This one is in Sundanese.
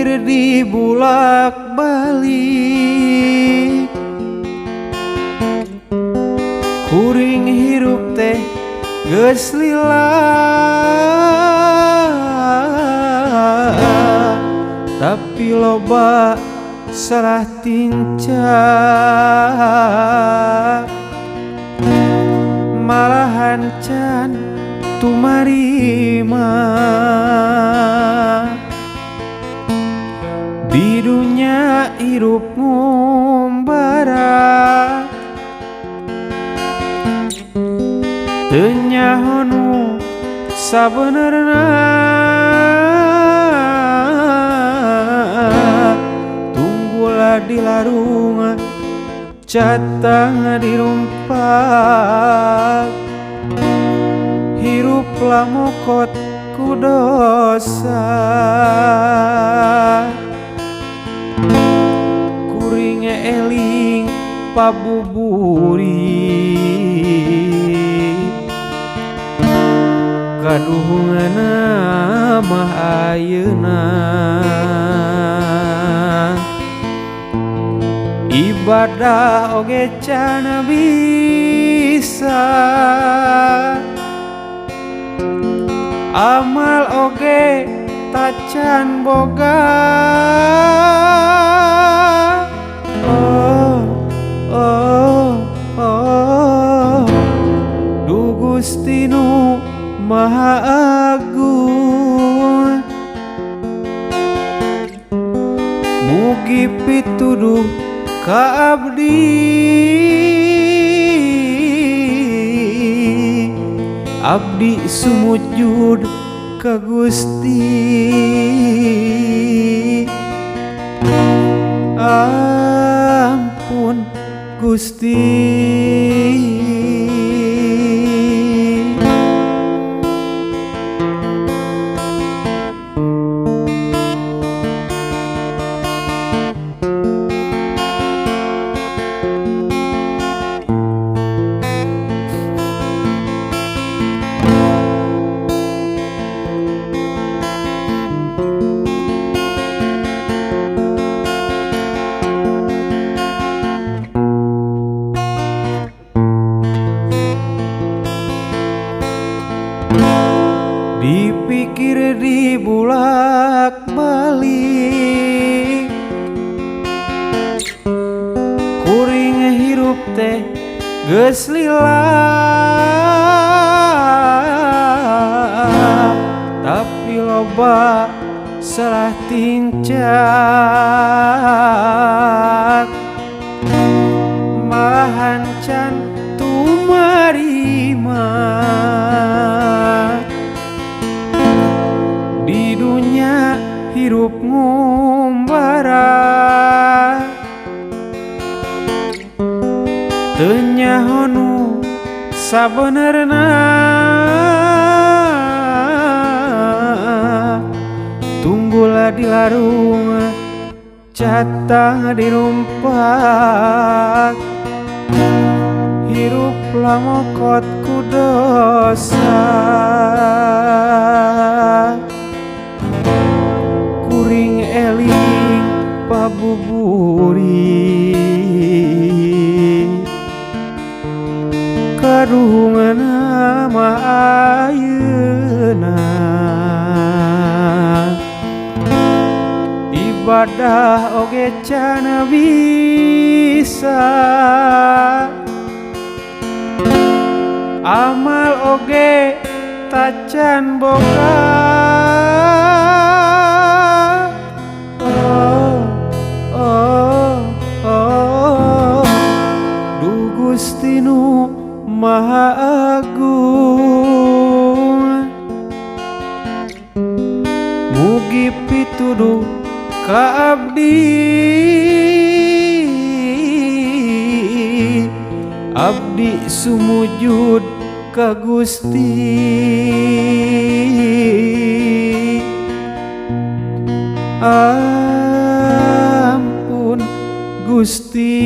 Dipikir dibulak-balik, kuring hirup teh geus lila, tapi loba salah tincak, malahan can tumarima. Di dunia hirup ngumbara, teu nyaho nu sabenerna, tunggulah di larung catang dirumpak, hiruplah mokot ku dosa, kuring eling pabuburi, kaduhunganna mah ayeuna ibadah oge can bisa, amal oge tacan boga. Du Gusti nu Maha Agung, mugi pituduh ka abdi, abdi sumujud ka Gusti. Ampun Gusti. Dipikir dibulak-balik, kuring hirup teh geus lila, tapi loba salah tincak, malahan can tumarima. Di dunia hirup ngumbara, teu nyaho nu sabenerna, tunggulah di larung catang dirumpak, hiruplah mokot ku dosa, kuring eling pabuburi, kaduhunganna mah ayeuna ibadah oge can bisa, amal oge tacan boga. Du Gusti nu Maha Agung, mugi pituduh ka abdi, abdi sumujud ka Gusti. Ampun Gusti.